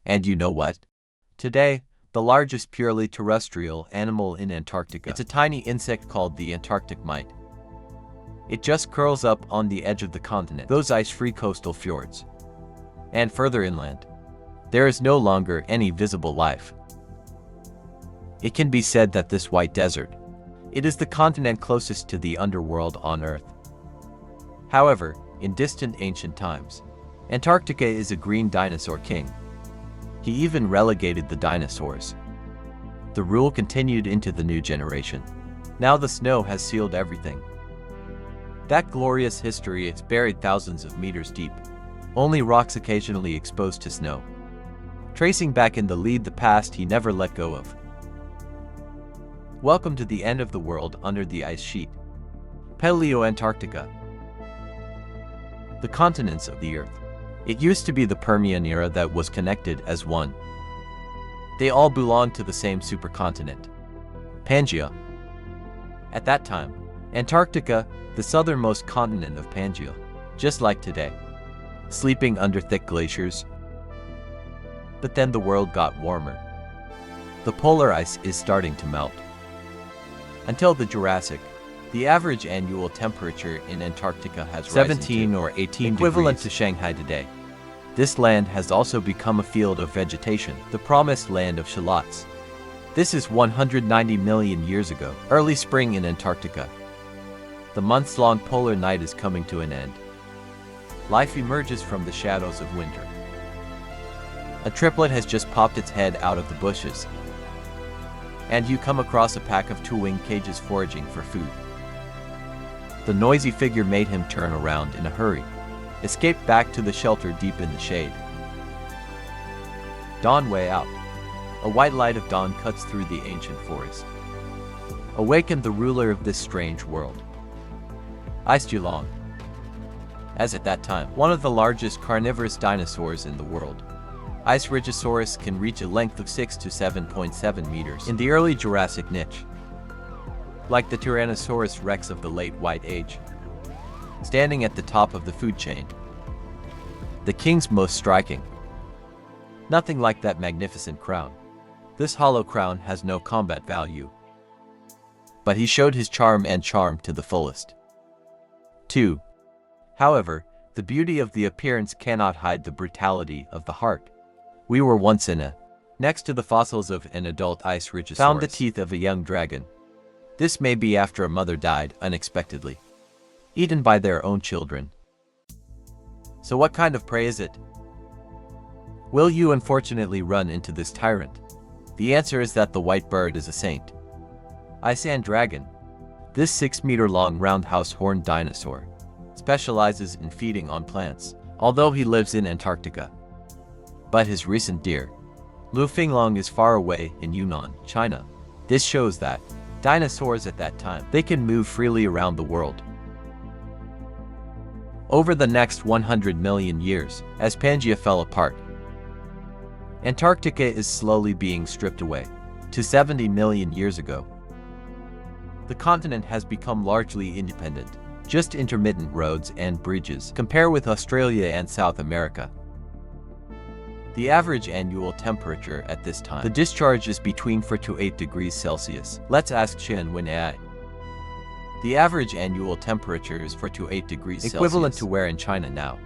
And you know what? Today, the largest purely terrestrial animal in Antarctica. It's a tiny insect called the Antarctic mite. It just curls up on the edge of the continent, those ice-free coastal fjords. And further inland, there is no longer any visible life. It can be said that this white desert, it is the continent closest to the underworld on Earth. However, in distant ancient times, Antarctica is a green dinosaur king. He even relegated the dinosaurs. The rule continued into the new generation. Now the snow has sealed everything. That glorious history is buried thousands of meters deep, only rocks occasionally exposed to snow, tracing back in the past he never let go of. Welcome to the end of the world under the ice sheet. Paleo-Antarctica. The continents of the Earth. It used to be the Permian era that was connected as one. They all belonged to the same supercontinent, Pangaea. At that time, Antarctica, the southernmost continent of Pangaea, just like today, sleeping under thick glaciers. But then the world got warmer. The polar ice is starting to melt. Until the Jurassic, the average annual temperature in Antarctica has 17 or 18 equivalent degrees to Shanghai today. This land has also become a field of vegetation, the promised land of shallots. This is 190 million years ago, early spring in Antarctica. The months-long polar night is coming to an end. Life emerges from the shadows of winter. A triplet has just popped its head out of the bushes, and you come across a pack of two-winged cages foraging for food. The noisy figure made him turn around in a hurry, escape back to the shelter deep in the shade. Dawn way out. A white light of dawn cuts through the ancient forest. Awakened the ruler of this strange world, Ice Geelong. As at that time, one of the largest carnivorous dinosaurs in the world, Ice can reach a length of 6 to 7.7 meters in the early Jurassic niche. Like the Tyrannosaurus rex of the late White Age, standing at the top of the food chain. The king's most striking. Nothing like that magnificent crown. This hollow crown has no combat value. But he showed his charm to the fullest. 2. However, the beauty of the appearance cannot hide the brutality of the heart. We were once next to the fossils of an adult Ice-Rigisaurus, found the teeth of a young dragon. This may be after a mother died unexpectedly, eaten by their own children. So what kind of prey is it? Will you unfortunately run into this tyrant? The answer is that the white bird is a saint. Ice dragon. This 6-meter-long roundhouse horned dinosaur specializes in feeding on plants, although he lives in Antarctica. But his recent deer, Lu Finglong, is far away in Yunnan, China. This shows that dinosaurs at that time, they can move freely around the world. Over the next 100 million years, as Pangaea fell apart, Antarctica is slowly being stripped away. To 70 million years ago, the continent has become largely independent, just intermittent roads and bridges. Compare with Australia and South America. The average annual temperature at this time, the discharge is between 4 to 8 degrees Celsius. Let's ask Chen Wen Ai. The average annual temperature is 4 to 8 degrees Celsius, equivalent to where in China now.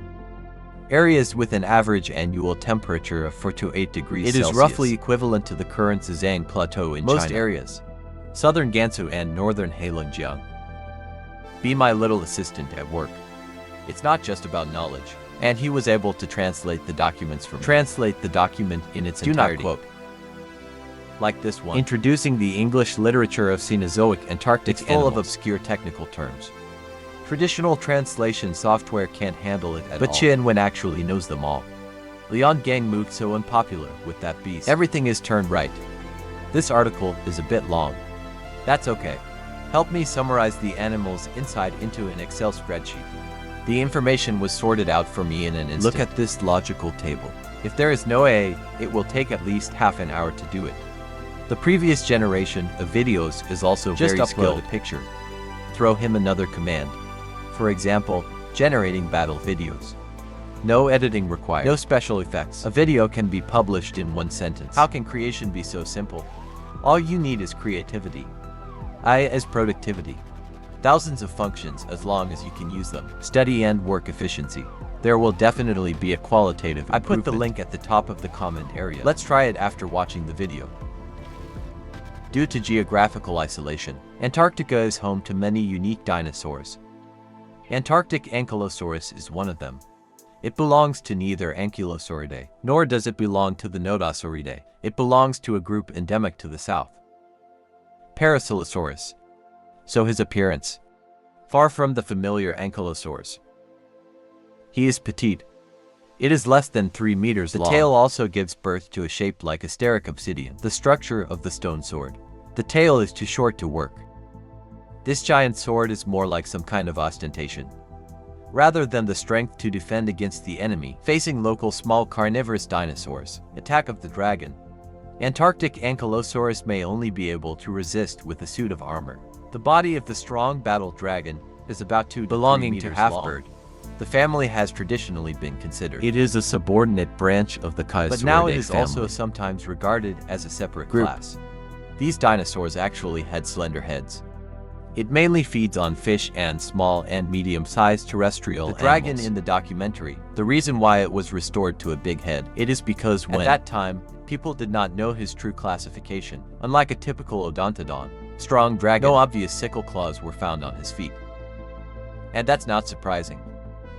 Areas with an average annual temperature of 4 to 8 degrees Celsius. It is roughly equivalent to the current Zhejiang Plateau in most areas. Southern Gansu and northern Heilongjiang. Be my little assistant at work. It's not just about knowledge. And he was able to translate the documents for me. Translate the document in its entirety. Do not quote. Like this one. Introducing the English literature of Cenozoic Antarctic animals. Full of obscure technical terms. Traditional translation software can't handle it at all. But Chen Wen actually knows them all. Lian Gang moved so unpopular with that beast. Everything is turned right. This article is a bit long. That's okay. Help me summarize the animals inside into an Excel spreadsheet. The information was sorted out for me in an instant. Look at this logical table. If there is no A, it will take at least half an hour to do it. The previous generation of videos is also very skilled. Just upload a picture. Throw him another command. For example, generating battle videos. No editing required. No special effects. A video can be published in 1 sentence. How can creation be so simple? All you need is creativity. I as productivity. Thousands of functions as long as you can use them. Study and work efficiency. There will definitely be a qualitative improvement. I put the link at the top of the comment area. Let's try it after watching the video. Due to geographical isolation, Antarctica is home to many unique dinosaurs. Antarctic Ankylosaurus is one of them. It belongs to neither Ankylosauridae, nor does it belong to the Nodosauridae. It belongs to a group endemic to the south. Parasaurolosaurus. So his appearance. Far from the familiar Ankylosaurs. He is petite. It is less than 3 meters long. The tail also gives birth to a shape like asteric obsidian, the structure of the stone sword. The tail is too short to work. This giant sword is more like some kind of ostentation, rather than the strength to defend against the enemy. Facing local small carnivorous dinosaurs. Attack of the dragon. Antarctic Ankylosaurus may only be able to resist with a suit of armor. The body of the strong battle dragon is about 2 to 3 belonging to half-bird. The family has traditionally been considered. It is a subordinate branch of the Cenozoic but now it is family. also Sometimes regarded as a separate class. These dinosaurs actually had slender heads. It mainly feeds on fish and small and medium-sized terrestrial animals. The dragon in the documentary, the reason why it was restored to a big head, it is because at that time, people did not know his true classification. Unlike a typical odontodon, strong dragon, no obvious sickle claws were found on his feet. And that's not surprising,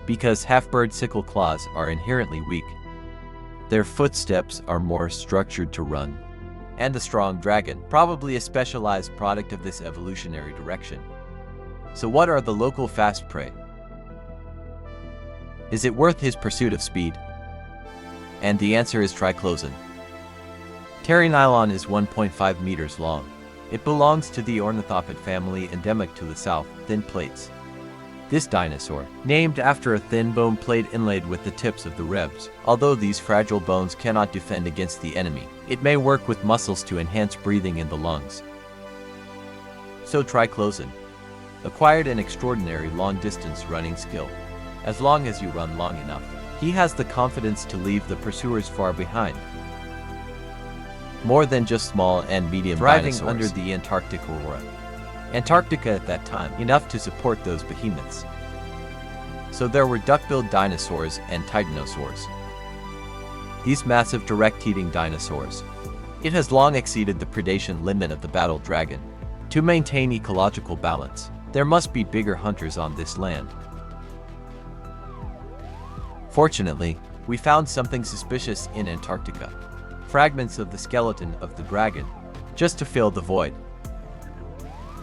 because half-bird sickle claws are inherently weak. Their footsteps are more structured to run. And the strong dragon, probably a specialized product of this evolutionary direction. So what are the local fast prey? Is it worth his pursuit of speed? And the answer is triclosan. Pteronylon is 1.5 meters long. It belongs to the ornithopod family endemic to the south, thin plates. This dinosaur, named after a thin bone plate inlaid with the tips of the ribs. Although these fragile bones cannot defend against the enemy, it may work with muscles to enhance breathing in the lungs. So triclosan acquired an extraordinary long-distance running skill. As long as you run long enough, he has the confidence to leave the pursuers far behind. More than just small and medium dinosaurs. Thriving under the Antarctic aurora. Antarctica at that time, enough to support those behemoths. So there were duck-billed dinosaurs and titanosaurs. These massive direct-eating dinosaurs. It has long exceeded the predation limit of the battle dragon. To maintain ecological balance, there must be bigger hunters on this land. Fortunately, we found something suspicious in Antarctica. Fragments of the skeleton of the dragon, just to fill the void.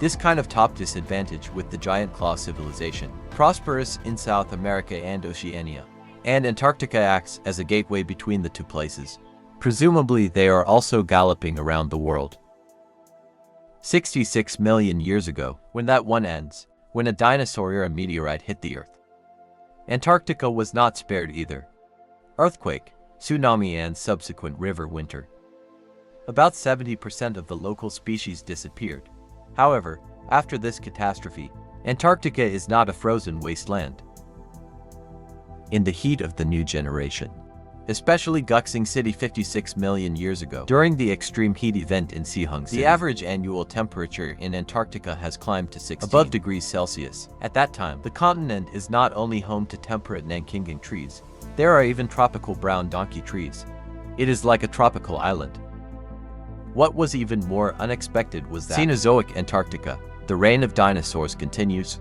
This kind of top disadvantage with the giant claw civilization, prosperous in South America and Oceania, and Antarctica acts as a gateway between the two places. Presumably they are also galloping around the world. 66 million years ago, when that one ends, when a dinosaur or a meteorite hit the Earth. Antarctica was not spared either. Earthquake, tsunami and subsequent river winter. About 70% of the local species disappeared. However, after this catastrophe, Antarctica is not a frozen wasteland. In the heat of the new generation, especially Guxing City 56 million years ago, during the extreme heat event in Sihung City, the average annual temperature in Antarctica has climbed to 16 above degrees Celsius. At that time, the continent is not only home to temperate Nankingang trees, there are even tropical brown donkey trees. It is like a tropical island. What was even more unexpected was that Cenozoic Antarctica, the reign of dinosaurs continues.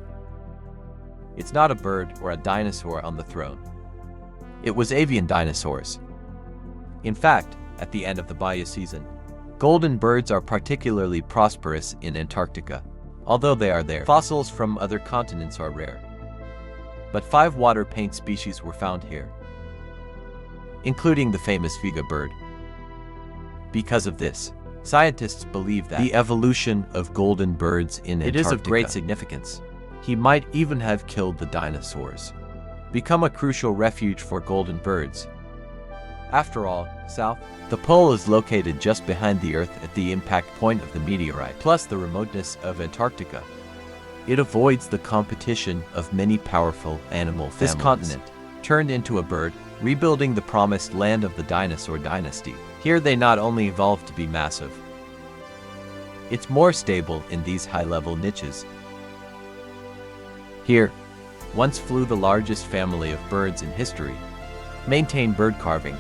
It's not a bird or a dinosaur on the throne. It was avian dinosaurs. In fact, at the end of the Bayou season, golden birds are particularly prosperous in Antarctica. Although they are there, fossils from other continents are rare. But 5 water paint species were found here, including the famous Viga bird. Because of this, scientists believe that the evolution of golden birds in Antarctica is of great significance. He might even have killed the dinosaurs, become a crucial refuge for golden birds. After all, south, the pole is located just behind the Earth at the impact point of the meteorite, plus the remoteness of Antarctica. It avoids the competition of many powerful animal families. This continent, turned into a bird, rebuilding the promised land of the dinosaur dynasty. Here they not only evolved to be massive, it's more stable in these high-level niches. Here, once flew the largest family of birds in history, maintained bird carving.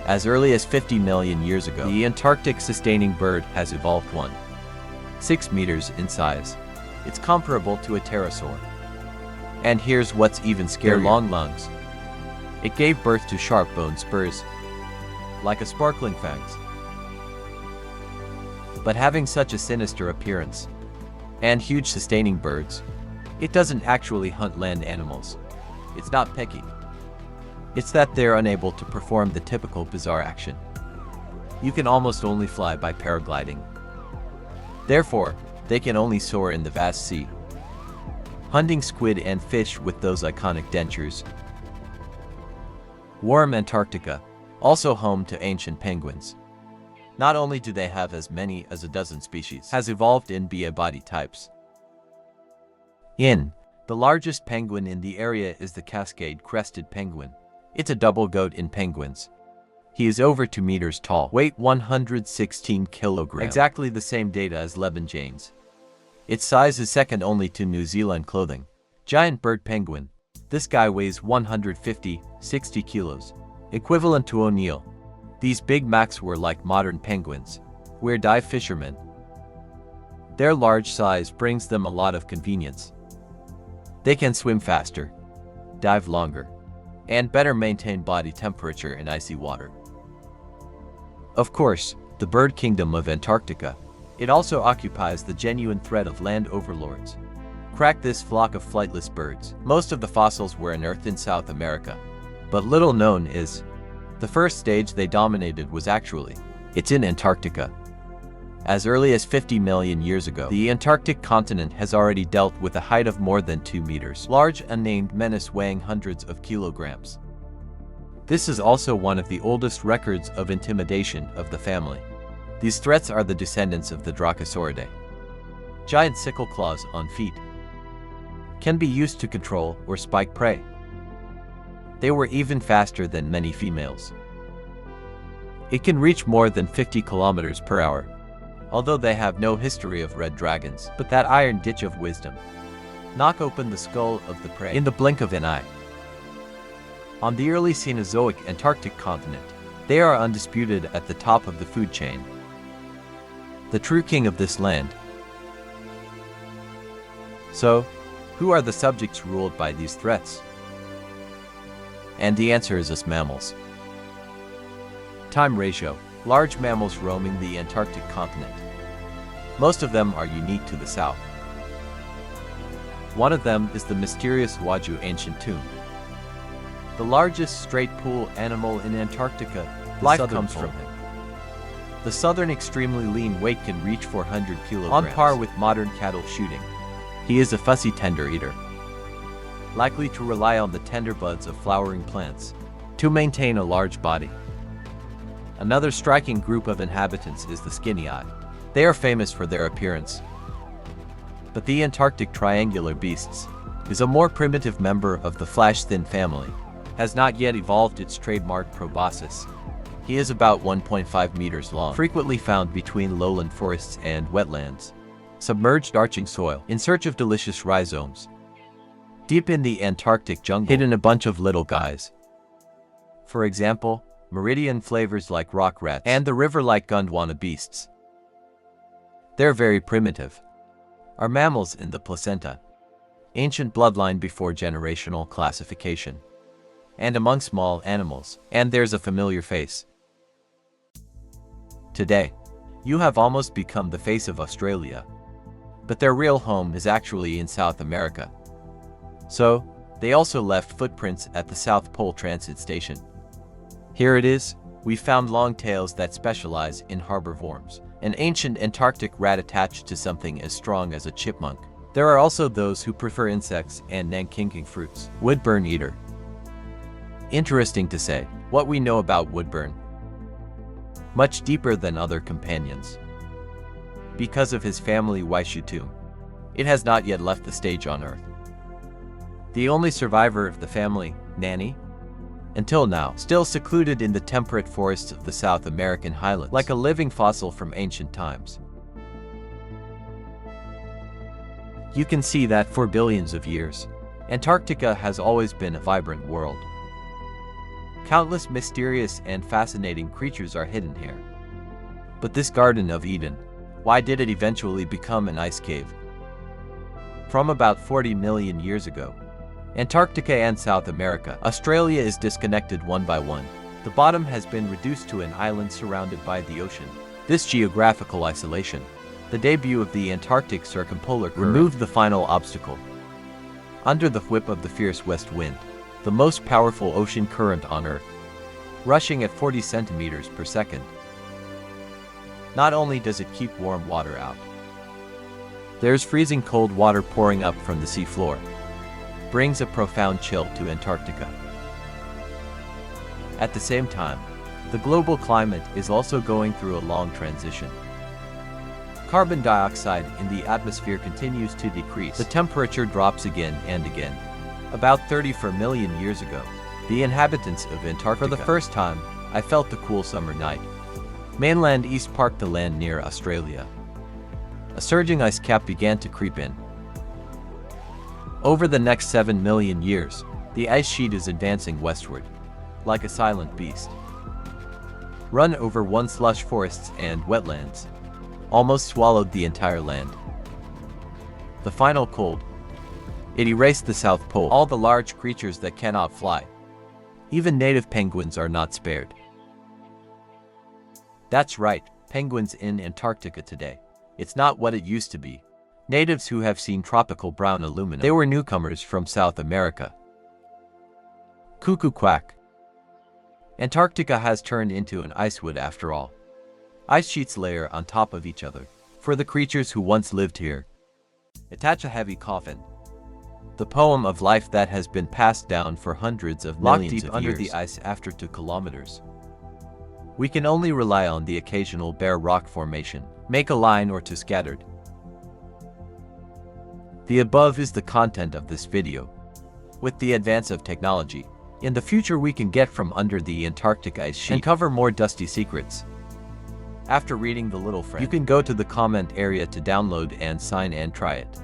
As early as 50 million years ago, the Antarctic sustaining bird has evolved 6 meters in size. It's comparable to a pterosaur. And here's what's even scarier: their long lungs. It gave birth to sharp bone spurs, like a sparkling fangs. But having such a sinister appearance, and huge sustaining birds, it doesn't actually hunt land animals. It's not picky. It's that they're unable to perform the typical bizarre action. You can almost only fly by paragliding. Therefore, they can only soar in the vast sea, hunting squid and fish with those iconic dentures. Warm Antarctica, also home to ancient penguins. Not only do they have as many as a dozen species, has evolved in body types. The largest penguin in the area is the Cascade-crested penguin. It's a double goat in penguins. He is over 2 meters tall, weight 116 kilograms, exactly the same data as Lebanjane's. Its size is second only to New Zealand clothing. Giant bird penguin. This guy weighs 150-60 kilos, equivalent to O'Neill. These Big Macs were like modern penguins. We're dive fishermen. Their large size brings them a lot of convenience. They can swim faster, dive longer, and better maintain body temperature in icy water. Of course, the bird kingdom of Antarctica. It also occupies the genuine threat of land overlords. Crack this flock of flightless birds. Most of the fossils were unearthed in South America, but little known is the first stage they dominated was it's in Antarctica. As early as 50 million years ago, the Antarctic continent has already dealt with a height of more than 2 meters, large unnamed menace weighing hundreds of kilograms. This is also one of the oldest records of intimidation of the family. These threats are the descendants of the Dromaeosauridae. Giant sickle claws on feet can be used to control or spike prey. They were even faster than many females. It can reach more than 50 kilometers per hour, although they have no history of red dragons. But that iron ditch of wisdom knock open the skull of the prey in the blink of an eye. On the early Cenozoic Antarctic continent, they are undisputed at the top of the food chain. The true king of this land. So, who are the subjects ruled by these threats? And the answer is us mammals. Time ratio. Large mammals roaming the Antarctic continent. Most of them are unique to the south. One of them is the mysterious Waju ancient tomb. The largest straight pool animal in Antarctica. Life comes from him. The southern extremely lean weight can reach 400 kilograms, on par with modern cattle shooting. He is a fussy tender eater, likely to rely on the tender buds of flowering plants to maintain a large body. Another striking group of inhabitants is the skinny eye. They are famous for their appearance. But the Antarctic triangular beasts is a more primitive member of the flash-thin family, has not yet evolved its trademark proboscis. He is about 1.5 meters long, frequently found between lowland forests and wetlands, submerged arching soil, in search of delicious rhizomes. Deep in the Antarctic jungle, hidden a bunch of little guys. For example, meridian flavors like rock rats and the river-like Gondwana beasts. They're very primitive. Are mammals in the placenta, ancient bloodline before generational classification, and among small animals, and there's a familiar face. Today, you have almost become the face of Australia, but their real home is actually in South America. So, they also left footprints at the South Pole Transit Station. Here it is. We found long tails that specialize in herbivores, an ancient Antarctic rat attached to something as strong as a chipmunk. There are also those who prefer insects and Nanking fruits. Woodburn eater. Interesting to say, what we know about woodburn. Much deeper than other companions. Because of his family Waishu tomb, it has not yet left the stage on Earth. The only survivor of the family, Nanny, Until now, still secluded in the temperate forests of the South American highlands, like a living fossil from ancient times. You can see that for billions of years, Antarctica has always been a vibrant world. Countless mysterious and fascinating creatures are hidden here. But this Garden of Eden, why did it eventually become an ice cave? From about 40 million years ago, Antarctica and South America, Australia is disconnected one by one. The bottom has been reduced to an island surrounded by the ocean. This geographical isolation, the debut of the Antarctic circumpolar current, removed the final obstacle. Under the whip of the fierce west wind, the most powerful ocean current on Earth, rushing at 40 centimeters per second. Not only does it keep warm water out, there's freezing cold water pouring up from the seafloor, brings a profound chill to Antarctica. At the same time, the global climate is also going through a long transition. Carbon dioxide in the atmosphere continues to decrease. The temperature drops again and again. About 34 million years ago, the inhabitants of Antarctica, for the first time, I felt the cool summer night. Mainland East parked the land near Australia. A surging ice cap began to creep in. Over the next 7 million years, the ice sheet is advancing westward, like a silent beast. Run over once lush forests and wetlands, almost swallowed the entire land. The final cold, it erased the South Pole, all the large creatures that cannot fly. Even native penguins are not spared. That's right, penguins in Antarctica today. It's not what it used to be. Natives who have seen tropical brown aluminum. They were newcomers from South America. Cuckoo quack. Antarctica has turned into an icewood after all. Ice sheets layer on top of each other. For the creatures who once lived here, attach a heavy coffin. The poem of life that has been passed down for hundreds of millions of years. Locked deep under the ice after 2 kilometers. We can only rely on the occasional bare rock formation, make a line or two scattered. The above is the content of this video. With the advance of technology, in the future we can get from under the Antarctic ice sheet and cover more dusty secrets. After reading the little friend, you can go to the comment area to download and sign and try it.